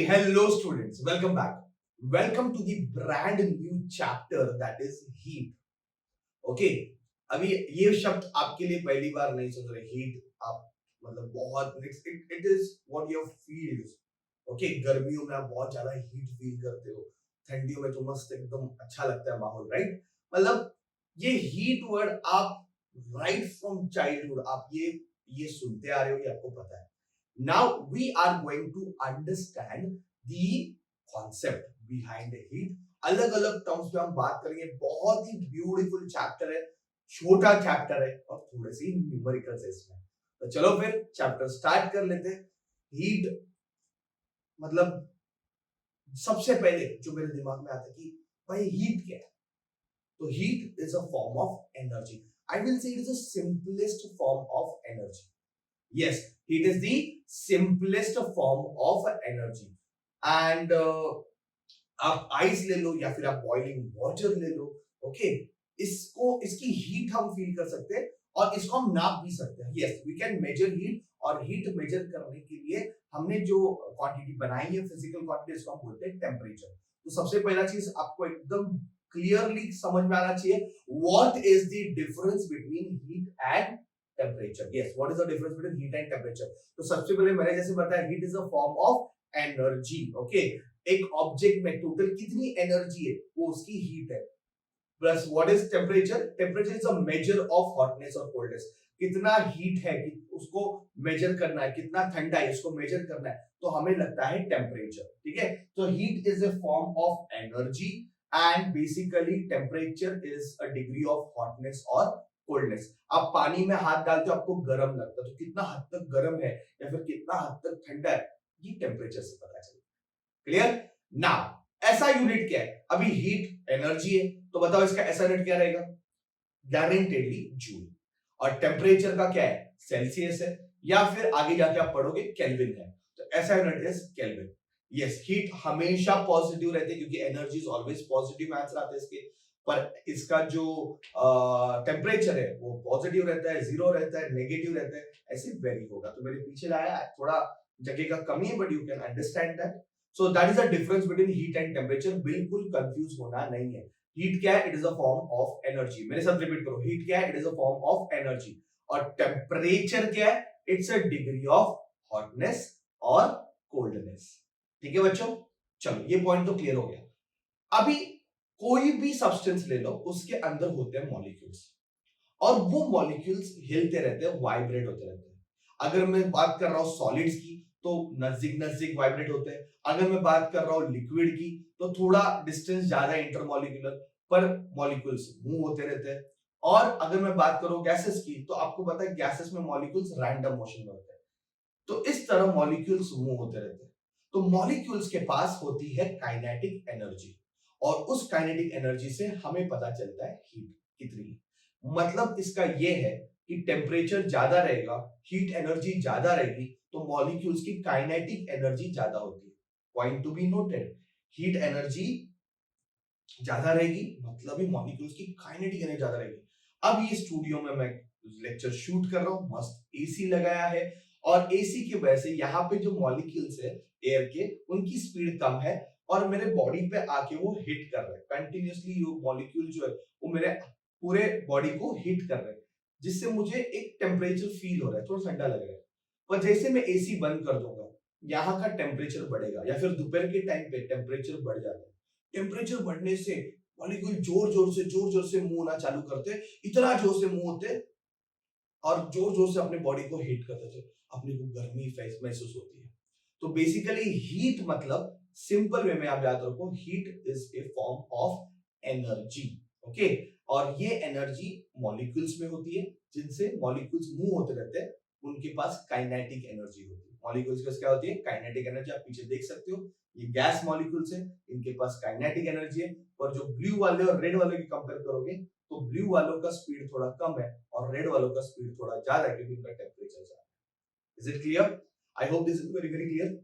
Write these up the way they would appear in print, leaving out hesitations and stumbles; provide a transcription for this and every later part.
hello students, welcome back. Welcome to the brand new chapter that is heat. Okay, अभी ये शब्द आपके लिए पहली बार नहीं सुन रहे heat. आप मतलब बहुत it is what your feels. Okay, गर्मियों में आप बहुत ज्यादा heat feel करते हो, ठंडियों में तो मस्त एकदम अच्छा लगता है माहौल, right? मतलब ये heat word आप right from childhood आप ये सुनते आ रहे हो, ये आपको पता है. Now we are going to understand the concept behind the heat. अलग अलग टर्म्स पे हम बात करेंगे. बहुत ही ब्यूटीफुल चैप्टर है, छोटा चैप्टर है और थोड़े से न्यूमेरिकल्स है इसमें. तो चलो फिर चैप्टर स्टार्ट कर लेते हैं. हीट मतलब सबसे पहले जो मेरे दिमाग में आता है कि भाई हीट क्या है. तो heat is a form of energy. I will say it is the simplest form of energy. Yes, heat is the simplest form of energy. And आप आइस ले लो या फिर आप बॉइलिंग वाटर ले लो. ओके, इसकी हीट हम फील कर सकते हैं और इसको हम नाप भी सकते हैं. Yes, we can measure heat. और हीट मेजर करने के लिए हमने जो क्वांटिटी बनाई है, फिजिकल क्वांटिटी, इसको हम बोलते हैं टेम्परेचर. तो सबसे पहला चीज आपको एकदम क्लियरली समझ में आना चाहिए, what is the difference between heat and temperature. Yes, what is the difference between heat and temperature? तो सबसे पहले मैंने जैसे बताया, heat is a form of energy. Okay, एक ऑब्जेक्ट में टोटल कितनी एनर्जी है वो उसकी हीट है. Plus what is temperature? Temperature is a measure of hotness और कोल्डनेस. कितना हीट है कि उसको मेजर करना है, कितना ठंडा है उसको मेजर करना है, तो हमें लगता है टेम्परेचर. ठीक है, तो heat is a form of energy and basically temperature is a degree of hotness और कोल्डनेस. आप पानी में हाथ डालते हो आपको गर्म लगता है, तो कितना हद तक गर्म है या फिर कितना हद तक ठंडा है ये टेम्परेचर से पता चलता है. क्लियर? नाउ ऐसा यूनिट क्या है? अभी हीट एनर्जी है, तो बताओ इसका ऐसा यूनिट क्या रहेगा? गारंटेडली जूल. और टेम्परेचर का क्या है? सेल्सियस है, या फिर आगे जाके आप पढ़ोगे केल्विन है. तो ऐसा unit is kelvin. Yes, heat हमेशा पॉजिटिव रहती है क्योंकि energy is always positive. Answer आते हैं इसके. पर इसका जो टेम्परेचर है वो पॉजिटिव रहता है, जीरो रहता है, नेगेटिव रहता है, ऐसे वेरी होगा. तो मेरे पीछे लाया, थोड़ा जगह का कमी है, but you can understand that. So that is the difference between heat and temperature. बिल्कुल कंफ्यूज होना नहीं है. हीट क्या है? It is a form of energy. मेरे साथ रिपीट करो, हीट क्या है? It is a form of energy. और टेम्परेचर क्या है? It's a degree of hotness और कोल्डनेस. ठीक है बच्चों, चलो ये पॉइंट तो क्लियर हो गया. अभी कोई भी सब्सटेंस ले लो, उसके अंदर होते हैं मॉलिक्यूल्स, और वो मॉलिक्यूल्स हिलते रहते हैं, वाइब्रेट होते रहते हैं. अगर मैं बात कर रहा हूं सॉलिड्स की तो नजदीक नजदीक वाइब्रेट होते हैं. अगर मैं बात कर रहा हूं लिक्विड की तो थोड़ा डिस्टेंस ज्यादा इंटरमॉलिक्यूलर, पर मॉलिक्यूल्स मूव होते रहते हैं. और अगर मैं बात करूं गैसेस की तो आपको पता है गैसेस में मॉलिक्यूल्स रैंडम मोशन में होते हैं. तो इस तरह मॉलिक्यूल्स मूव होते रहते हैं. तो मॉलिक्यूल्स के पास होती है काइनेटिक एनर्जी, और उस काइनेटिक एनर्जी से हमें पता चलता है हीट कितनी. मतलब इसका ये है कि टेम्परेचर ज्यादा रहेगा, हीट एनर्जी ज्यादा रहेगी, तो मॉलिक्यूल्स की काइनेटिक एनर्जी ज्यादा होती है. Point to be noted, heat energy ज्यादा रहेगी मतलब ही मॉलिक्यूल्स की काइनेटिक एनर्जी ज्यादा रहेगी. अब ये स्टूडियो में मैं लेक्चर शूट कर रहा हूं, मस्त एसी लगाया है, और एसी की वजह से यहाँ पे जो मॉलिक्यूल्स है एयर के, उनकी स्पीड कम है और मेरे बॉडी पे आके वो हिट कर रहे हैं कंटिन्यूअसली. ये मॉलिक्यूल जो है वो मेरे पूरे बॉडी को हिट कर रहे हैं, जिससे मुझे एक टेम्परेचर फील हो रहा है, थोड़ा ठंडा लग रहा है. पर जैसे मैं एसी बंद कर दूंगा, यहाँ का टेम्परेचर बढ़ेगा, या फिर दोपहर के टाइम पे टेम्परेचर बढ़ जाता है. टेम्परेचर बढ़ने से मॉलिक्यूल जोर जोर से मूव होना चालू करते हैं, इतना जोर से मूव होते और जोर जोर से अपने बॉडी को हीट करते थे, अपने को गर्मी महसूस होती है. तो बेसिकली हीट मतलब सिंपल वे में आप याद रखो, heat is a form of energy. Okay, और ये एनर्जी मॉलिक्यूल्स में होती है, जिनसे मॉलिक्यूल्स मूव होते रहते हैं, उनके पास काइनेटिक एनर्जी होती है. मॉलिक्यूल्स के पास क्या होती है? Kinetic energy. आप पीछे देख सकते हो, ये गैस मॉलिक्यूल्स है, इनके पास काइनेटिक एनर्जी है. और जो ब्लू वाले और रेड वाले की कंपेयर करोगे तो ब्लू वालों का स्पीड थोड़ा कम है और रेड वालों का स्पीड थोड़ा ज्यादा है, क्योंकि उनका टेम्परेचर ज्यादा है. Is it clear? I hope this is very very clear.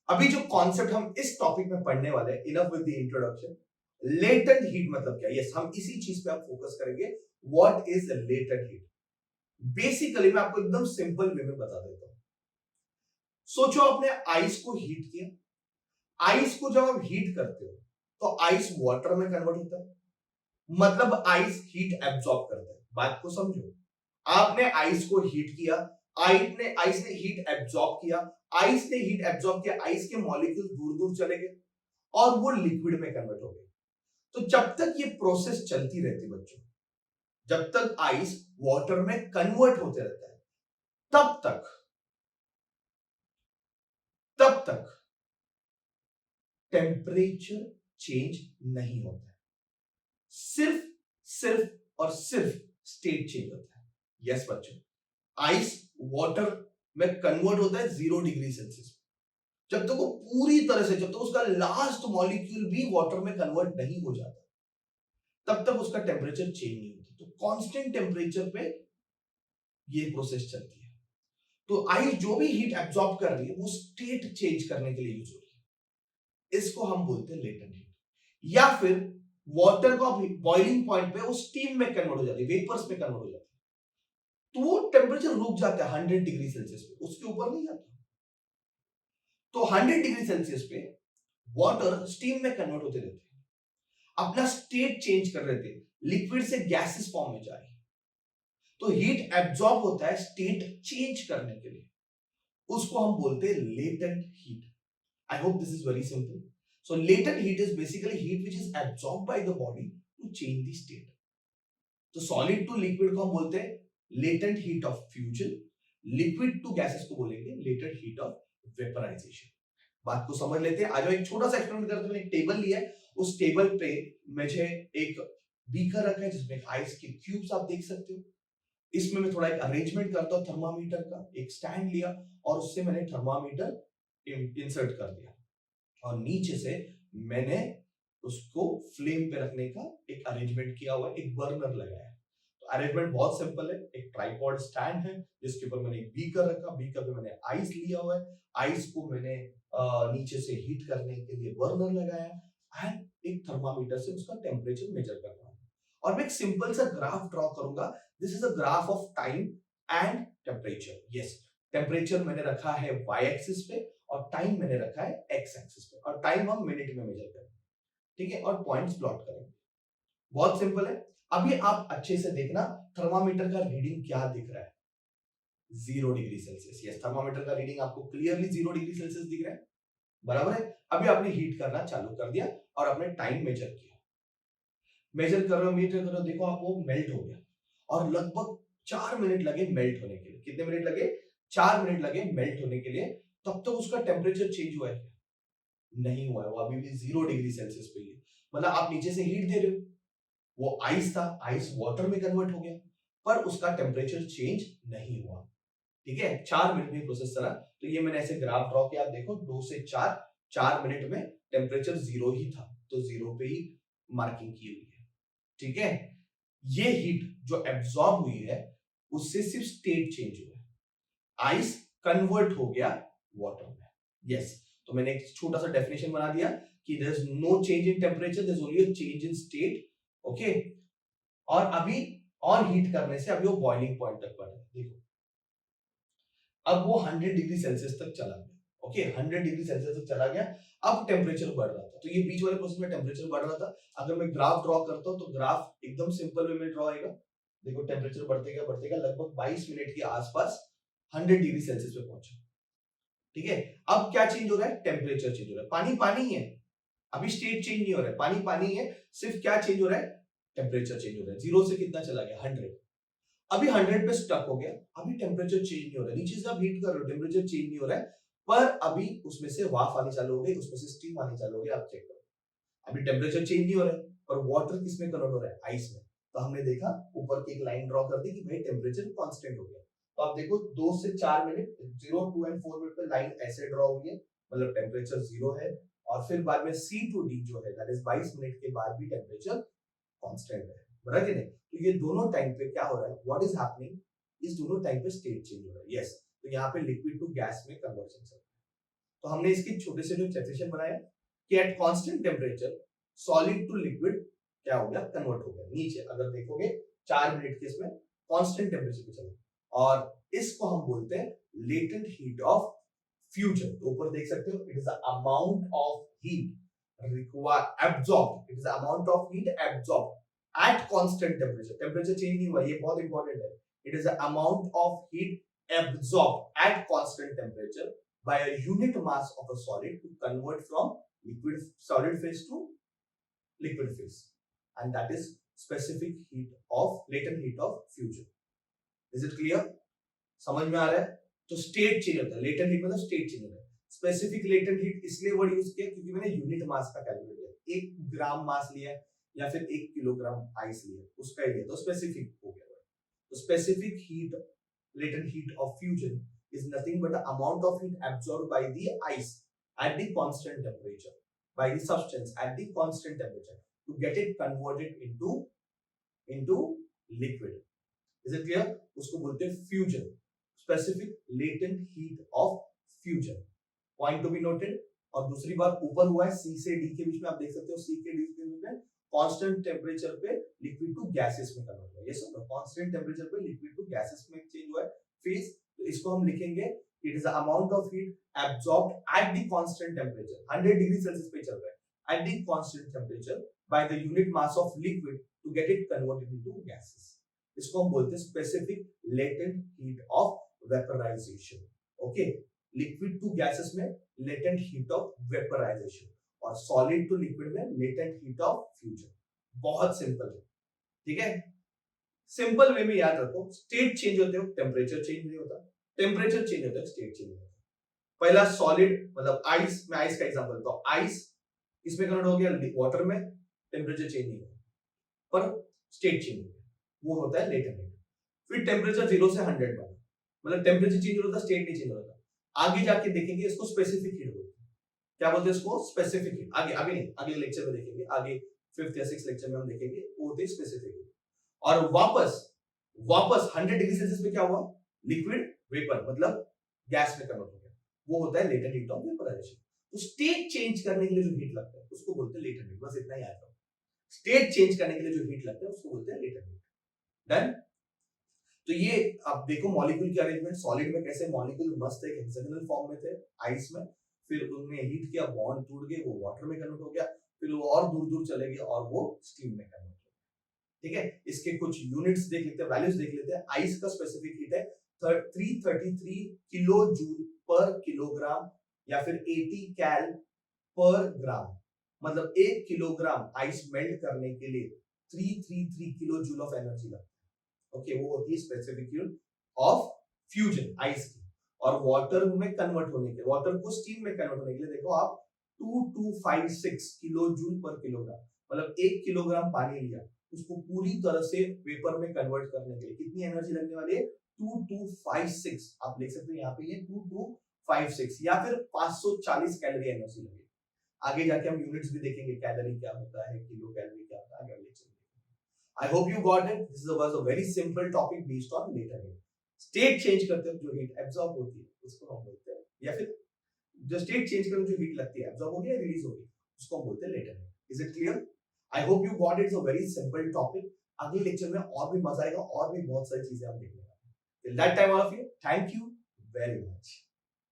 अभी जो कॉन्सेप्ट हम इस टॉपिक में पढ़ने वाले हैं, enough with the introduction. Latent heat मतलब क्या? यस, हम इसी चीज पे आप फोकस करेंगे. What is latent heat? Basically मैं आपको एकदम सिंपल वे में बता देता हूं. सोचो आपने आइस को हीट किया, आइस को जब आप हीट करते हो तो आइस वाटर में कन्वर्ट होता है, मतलब आइस हीट एब्जॉर्ब करता है। बात को समझो, आपने आइस को हीट किया, आइस ने हीट एब्जॉर्ब किया, आइस ने हीट एब्जॉर्ब किया, आइस के मॉलिक्यूल दूर दूर चले गए और वो लिक्विड में कन्वर्ट हो गए। तो जब तक ये प्रोसेस चलती रहती बच्चों, जब तक आइस वाटर में कन्वर्ट होते रहता है, तब तक टेम्परेचर चेंज नहीं होता है, सिर्फ सिर्फ और सिर्फ स्टेट चेंज होता है। यस बच्चों, आइस वाटर में कन्वर्ट होता है 0 डिग्री सेल्सियस। जब तक वो पूरी तरह से, जब तक उसका लास्ट मॉलिक्यूल भी वाटर में कन्वर्ट नहीं हो जाता, तब तक उसका टेम्परेचर चेंज नहीं होता। तो कांस्टेंट टेम्परेचर पे ये प्रोसेस चलती है। तो आइस जो भी हीट एब्जॉर्ब कर रही है वो स्टेट चेंज करने के लिए यूज हो रही है, इसको हम बोलते हैं लेटेंट हीट। या फिर वाटर को बॉइलिंग पॉइंट पे वो स्टीम में कन्वर्ट हो जाती है, वेपर्स में कन्वर्ट हो जाती है, तो वो टेम्परेचर रुक जाता है 100 डिग्री सेल्सियस पे, उसके ऊपर नहीं जाता। तो 100 डिग्री सेल्सियस पे वाटर स्टीम में कन्वर्ट होते रहते हैं, अपना स्टेट चेंज कर रहे थे, लिक्विड से गैसेस फॉर्म में जा रही है। तो हीट एब्जॉर्ब होता है स्टेट चेंज करने के लिए, उसको हम बोलते हैं latent heat. I hope this is very simple. So latent heat is basically heat which is absorb by the body to change the state. तो सॉलिड टू लिक्विड को हम बोलते हैं latent heat of fusion, liquid to gases को बोलेंगे latent heat of vaporisation. बात को समझ लेते हैं। आज एक छोटा सा एक्सपेरिमेंट करते हैं। मैंने एक टेबल लिया है, उस टेबल पे मुझे एक बीकर रखा है जिसमें आइस के क्यूब्स आप देख सकते हो। इसमें मैं थोड़ा एक अरेंजमेंट करता हूँ थर्मामीटर का। एक स्टैंड लिया और उससे मैंने थर्मामीटर इंसर्ट कर दिया और नीचे से मैंने उसको फ्लेम पे रखने का एक अरेंजमेंट किया हुआ है, एक बर्नर लगाया है। तो अरेंजमेंट बहुत सिंपल है। एक ट्राइपॉड स्टैंड है जिसके ऊपर मैंने एक बीकर रखा, बीकर पे मैंने आइस लिया हुआ है, आइस को मैंने नीचे से हीट करने के लिए बर्नर लगाया एंड एक थर्मामीटर से उसका टेम्परेचर मेजर कर रहा हूं। और मैं एक सिंपल सा ग्राफ ड्रॉ करूंगा। This is a graph of time and temperature. Yes, temperature मैंने रखा है वाई एक्सिस पे और टाइम मैंने रखा है एक्स एक्सिस पे, और टाइम हम मिनट में मेजर करेंगे, ठीक है, और पॉइंट्स प्लॉट करेंगे। बहुत सिंपल है। अभी आप अच्छे से देखना थर्मामीटर का रीडिंग क्या दिख रहा है, 0 डिग्री सेल्सियस। यस, थर्मामीटर का रीडिंग आपको क्लियरली 0 डिग्री सेल्सियस दिख रहा है, बराबर है। अभी आपने हीट करना चालू कर दिया और आपने टाइम मेजर किया, मेजर कर रहे हो, देखो आप वो मेल्ट हो गया और लगभग 4 मिनट लगे मेल्ट होने के लिए। कितने मिनट लगे? 4 मिनट लगे मेल्ट होने के लिए। तब तक उसका टेम्परेचर चेंज हुआ है क्या? नहीं हुआ है, वो अभी भी 0 डिग्री सेल्सियस पे ही है। मतलब आप नीचे से हीट दे रहे हो, वो आइस था, आइस वाटर में कन्वर्ट हो गया, पर उसका टेम्परेचर चेंज नहीं हुआ। ठीक है, 4 मिनट में प्रोसेस चला। तो ये मैंने ऐसे ग्राफ ड्रॉ किया, आप देखो 2 से 4 मिनट में टेम्परेचर 0 ही था, तो 0 पे ही मार्किंग की हुई है। ठीक है, ये हीट जो एब्जॉर्ब हुई है उससे सिर्फ स्टेट चेंज हुआ है, आइस कन्वर्ट हो गया वाटर में। यस, तो मैंने एक छोटा सा डेफिनेशन बना दिया कि there is no change in temperature, there is only a change in state. Okay, और अभी और हीट करने से अभी वो बॉइलिंग पॉइंट तक बढ़ है। देखो अब वो 100 डिग्री सेल्सियस तक चला गया। ओके, 100 डिग्री सेल्सियस तक चला गया। अब टेम्परेचर बढ़ रहा था, तो ये बीच वाले प्रोसेस में टेम्परेचर बढ़ रहा था। अगर मैं ग्राफ ड्रॉ करता हूं तो ग्राफ एकदम सिंपल वे में ड्रॉ होगा। देखो टेम्परेचर बढ़ते गया लगभग 22 मिनट के आसपास 100 डिग्री सेल्सियस पे पहुंचा। ठीक है, अब क्या चेंज हो रहा है? टेम्परेचर चेंज हो रहा है। पानी पानी है, अभी स्टेट चेंज नहीं हो रहा है, पानी पानी है, सिर्फ क्या चेंज हो रहा है? टेम्परेचर चेंज हो रहा है। 0 से कितना चला गया? 100। अभी 100 पे स्टक हो गया, अभी टेम्परेचर चेंज नहीं हो रहा है। नीचे से आप हीट कर रहे हो, टेम्परेचर चेंज नहीं हो रहा है, पर अभी उसमें से वाफ आनी चालू हो गई, उसमें से स्टीम आनी चालू हो गई। आप चेक करो, अभी टेम्परेचर चेंज नहीं हो रहा है, और वाटर किसमें कन्वर्ट हो रहा है? आइस में। तो हमने देखा ऊपर की एक लाइन ड्रॉ कर दी कि भाई टेम्परेचर कांस्टेंट हो गया। तो आप देखो 2 से 4 मिनट, 0, 2 एंड 4 मिनट पे लाइन ऐसे ड्रॉ हुई है, मतलब टेम्परेचर 0 है, और फिर बाद में C टू D जो है दैट इज 22 मिनट के बाद भी टेम्परेचर कांस्टेंट है, बराबर है? तो ये दोनों टाइम पे क्या हो रहा है? What is happening? इस दोनों टाइम पे स्टेट चेंज हो रहा है। यस, तो यहाँ पे लिक्विड टू गैस में कन्वर्जन चल रहा है। तो हमने इसके छोटे से जो डेफिनेशन बनाया कि at constant temperature solid to liquid क्या हो गया? कन्वर्ट हो गया। नीचे अगर देखोगे 4 मिनट के इसमें कांस्टेंट टेम्परेचर पे चला, और इसको हम बोलते हैं लेटेंट हीट ऑफ फ्यूजन, तो ऊपर देख सकते हो, it is the amount of heat require absorb, it is the amount of heat absorb eight constant temperature, temperature change नहीं हुआ, ये बहुत इंपॉर्टेंट है, it is the amount of heat absorb eight constant temperature by a unit mass of a solid to convert from liquid solid phase to liquid phase, and that is specific heat of latent heat of fusion. Is it clear? समझ में आ रहा है? तो state change होता है, latent heat मतलब state change होता है। स्पेसिफिक लेटेंट हीट इसलिए वर्ड यूज किया क्योंकि मैंने यूनिट मास का कैलकुलेट किया, 1 ग्राम मास लिया या फिर 1 किलोग्राम आइस लिया, उसका ही लिया, तो स्पेसिफिक हो गया। तो specific heat latent heat of fusion is nothing but the amount of heat absorbed by the ice at the constant temperature, by the substance at the constant temperature to get it converted into liquid. Is it clear? उसको बोलते हैं fusion, specific latent heat of fusion. Point to be noted. और दूसरी बात ऊपर हुआ है C से D के बीच में, आप देख सकते हो C के D के बीच में कांस्टेंट टेम्परेचर पे लिक्विड टू गैसेस में कन्वर्ट हुआ है, ये सब कांस्टेंट टेम्परेचर पे लिक्विड टू गैसेस में चेंज हुआ है फेज, तो इसको हम लिखेंगे it is the amount of heat absorbed at the constant temperature, 100 degree Celsius पे चल रहा है, at the constant temperature by the unit mass of liquid to get it converted into gases, इसको हम बोलते हैं specific latent heat of vaporisation. Okay, liquid to gases में latent heat of vaporisation और सॉलिड टू लिक्विड में latent heat of fusion. बहुत simple है, ठीक है, सिंपल वे में याद रखो, स्टेट चेंज होते हो टेम्परेचर चेंज नहीं होता, टेम्परेचर चेंज होता है स्टेट चेंज होता है। पहला सॉलिड मतलब आइस, मैं आइस का एग्जांपल तो आइस इसमें कन्वर्ट हो गया वाटर में, टेम्परेचर चेंज नहीं हुआ पर स्टेट चेंज हो गया, वो होता है लेटेंट हीट। फिर टेम्परेचर 0 से 100 बना, मतलब टेम्परेचर चेंज होता है, स्टेट नहीं चेंज होता। आगे जाके देखेंगे इसको स्पेसिफिक हीट बोलते हैं, क्या बोलते हैं इसको? Specific heat. आगे आगे नहीं, अगले लेक्चर में देखेंगे, आगे 5th या 6th लेक्चर में हम देखेंगे वो होते हैं स्पेसिफिक हीट। और वापस 100 डिग्री सेल्सियस पे क्या हुआ? लिक्विड वेपर मतलब गैस में कन्वर्ट हो गया, वो होता है लेटेंट हीट ऑफ वेपराइजेशन। तो स्टेट चेंज करने के लिए जो हीट लगता है उसको बोलते हैं लेटेंट हीट, बस इतना ही याद रखो। स्टेट चेंज करने के लिए जो हीट लगता है उसको बोलते हैं लेटेंट हीट। डन? तो ये आप देखो मॉलिक्यूल की अरेंजमेंट, सॉलिड में कैसे मॉलिक्यूल मस्त एक हेक्सागोनल फॉर्म में थे आइस में, फिर उनने हीट किया, बॉन्ड टूट गए, वो वाटर में कन्वर्ट हो गया, फिर वो और दूर दूर चले गए और वो स्टीम में कन्वर्ट हो गया। ठीक है, इसके कुछ यूनिट्स देख लेते हैं, वैल्यूज देख लेते हैं। आइस का स्पेसिफिक हीट है 333 किलो जूल पर किलोग्राम या फिर 80 कैल पर ग्राम, मतलब 1 किलोग्राम आइस मेल्ट करने के लिए 333 किलो जूल ऑफ एनर्जी लगता है। ओके, वो होती है specific heat of fusion ice की। और वाटर में कन्वर्ट होने के, वाटर को स्टीम में कन्वर्ट होने के लिए देखो आप 2256 किलो जूल पर किलोग्राम, मतलब 1 किलोग्राम पानी लिया, उसको पूरी तरह से वेपर में कन्वर्ट करने के लिए कितनी एनर्जी लगने वाली है? 2256। आप लिख सकते हो यहाँ पे ये 2256 या फिर 540 कैलोरी एनर्जी लगेगी। आगे जाके हम यूनिट्स भी देखेंगे, कैलोरी क्या होता है, किलो कैलोरी क्या होता है, आगे लेक्चर में। I hope you got it. This was a very simple topic based on latent heat. State change करते हैं जो हीट एब्जॉर्ब होती है उसको हम बोलते हैं, या फिर जो स्टेट चेंज करते जो हीट लगती है एब्जॉर्ब होगी या रिलीज होगी उसको हम बोलते हैं latent heat. Is it clear? I hope you got it. It's a very simple topic. अगले लेक्चर में और भी मजा आएगा और भी बहुत सारी चीजें हम देखने वाले हैं। Till that time all of you, thank you very much.